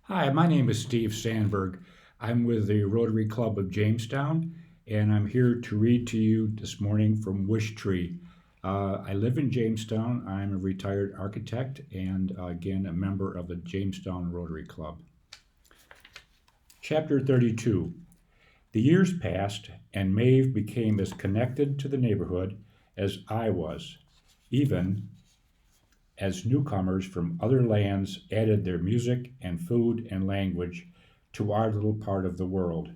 Hi, my name is Steve Sandberg. I'm with the Rotary Club of Jamestown, and I'm here to read to you this morning from WishTree. I live in Jamestown. I'm a retired architect and, again, a member of the Jamestown Rotary Club. Chapter 32. The years passed, and Maeve became as connected to the neighborhood as I was, even as newcomers from other lands added their music and food and language to our little part of the world.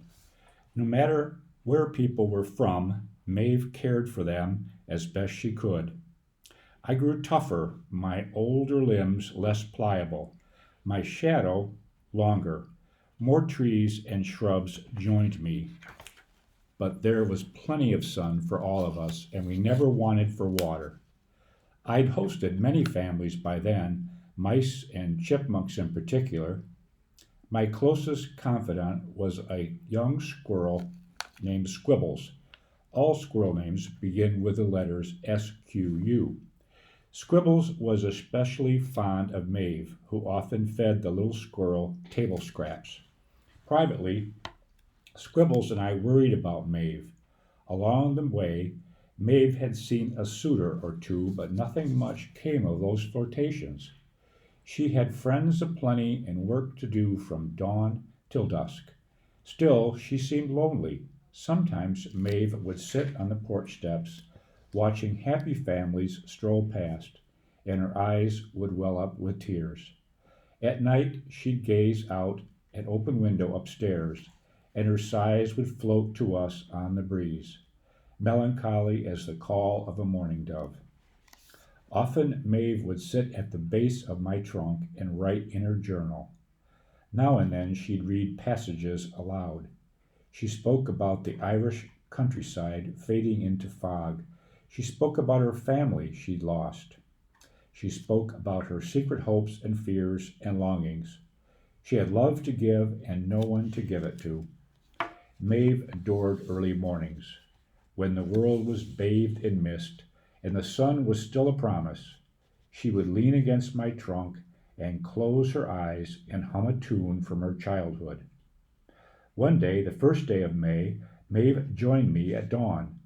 No matter where people were from, Maeve cared for them as best she could. I grew tougher, my older limbs less pliable, my shadow longer. More trees and shrubs joined me, but there was plenty of sun for all of us, and we never wanted for water. I'd hosted many families by then, mice and chipmunks in particular. My closest confidant was a young squirrel named Squibbles. All squirrel names begin with the letters SQU. Squibbles was especially fond of Maeve, who often fed the little squirrel table scraps. Privately, Squibbles and I worried about Maeve. Along the way, Maeve had seen a suitor or two, but nothing much came of those flirtations. She had friends aplenty and work to do from dawn till dusk. Still, she seemed lonely. Sometimes Maeve would sit on the porch steps, watching happy families stroll past, and her eyes would well up with tears. At night, she'd gaze out an open window upstairs, and her sighs would float to us on the breeze, melancholy as the call of a mourning dove. Often Maeve would sit at the base of my trunk and write in her journal. Now and then she'd read passages aloud. She spoke about the Irish countryside fading into fog. She spoke about her family she'd lost. She spoke about her secret hopes and fears and longings. She had love to give and no one to give it to. Maeve adored early mornings, when the world was bathed in mist and the sun was still a promise. She would lean against my trunk and close her eyes and hum a tune from her childhood. One day, the first day of May, Maeve joined me at dawn.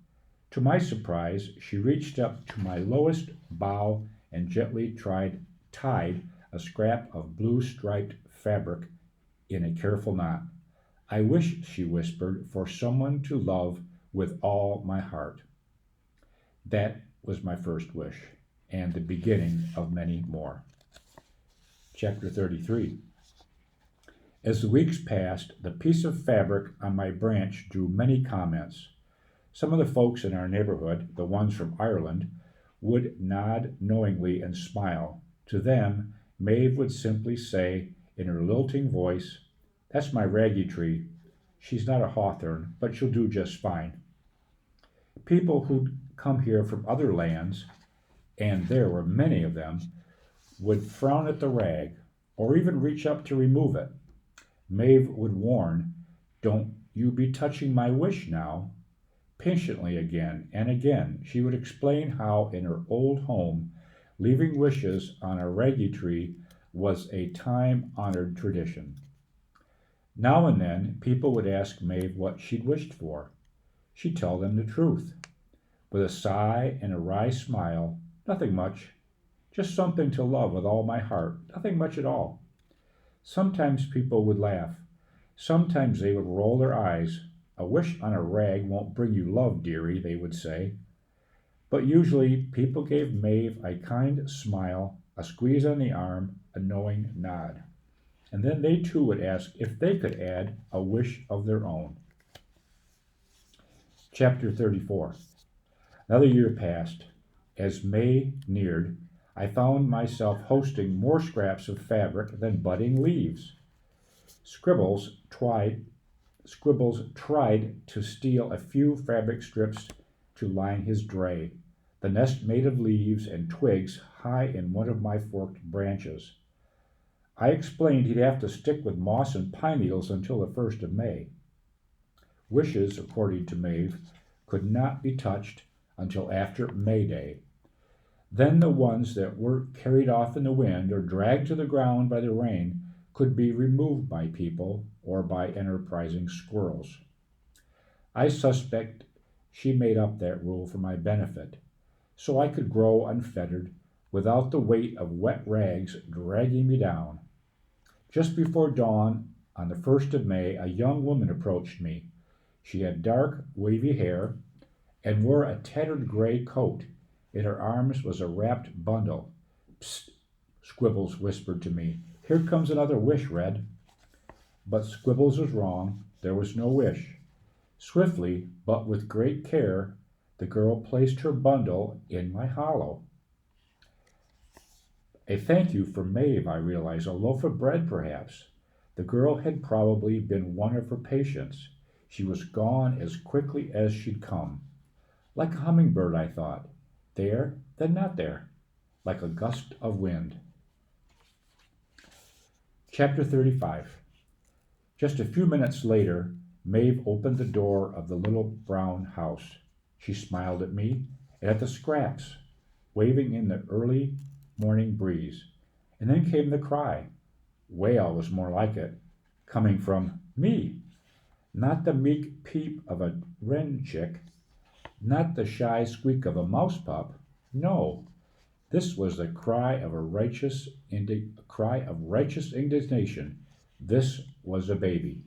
To my surprise, she reached up to my lowest bough and gently tied a scrap of blue striped fabric in a careful knot. I wish, she whispered, for someone to love with all my heart. That was my first wish, and the beginning of many more. Chapter 33. As the weeks passed, the piece of fabric on my branch drew many comments. Some of the folks in our neighborhood, the ones from Ireland, would nod knowingly and smile. To them, Maeve would simply say, in her lilting voice, "That's my raggy tree. She's not a hawthorn, but she'll do just fine." People who'd come here from other lands, and there were many of them, would frown at the rag, or even reach up to remove it. Maeve would warn, "Don't you be touching my wish now." Patiently again and again she would explain how in her old home leaving wishes on a raggy tree was a time-honored tradition. Now and then people would ask Maeve what she'd wished for. She'd tell them the truth. With a sigh and a wry smile, "Nothing much. Just something to love with all my heart. Nothing much at all." Sometimes people would laugh. Sometimes they would roll their eyes. "A wish on a rag won't bring you love, dearie," they would say. But usually people gave Maeve a kind smile, a squeeze on the arm, a knowing nod. And then they too would ask if they could add a wish of their own. Chapter 34. Another year passed. As May neared, I found myself hosting more scraps of fabric than budding leaves. Scribbles tried, Scribbles tried to steal a few fabric strips to line his dray, the nest made of leaves and twigs high in one of my forked branches. I explained he'd have to stick with moss and pine needles until the 1st of May. Wishes, according to Maeve, could not be touched until after May Day. Then the ones that were carried off in the wind or dragged to the ground by the rain could be removed by people or by enterprising squirrels. I suspect she made up that rule for my benefit, so I could grow unfettered without the weight of wet rags dragging me down. Just before dawn on the 1st of May, a young woman approached me. She had dark, wavy hair and wore a tattered gray coat. In her arms was a wrapped bundle. Psst, Squibbles whispered to me. Here comes another wish, Red. But Squibbles was wrong. There was no wish. Swiftly, but with great care, the girl placed her bundle in my hollow. A thank you from Maeve, I realized. A loaf of bread, perhaps. The girl had probably been one of her patients. She was gone as quickly as she'd come. Like a hummingbird, I thought. There, then not there. Like a gust of wind. Chapter 35. Just a few minutes later, Maeve opened the door of the little brown house. She smiled at me and at the scraps, waving in the early morning breeze. And then came the cry. Wail was more like it, coming from me. Not the meek peep of a wren chick, not the shy squeak of a mouse pup. No, this was the cry of righteous indignation. This was a baby.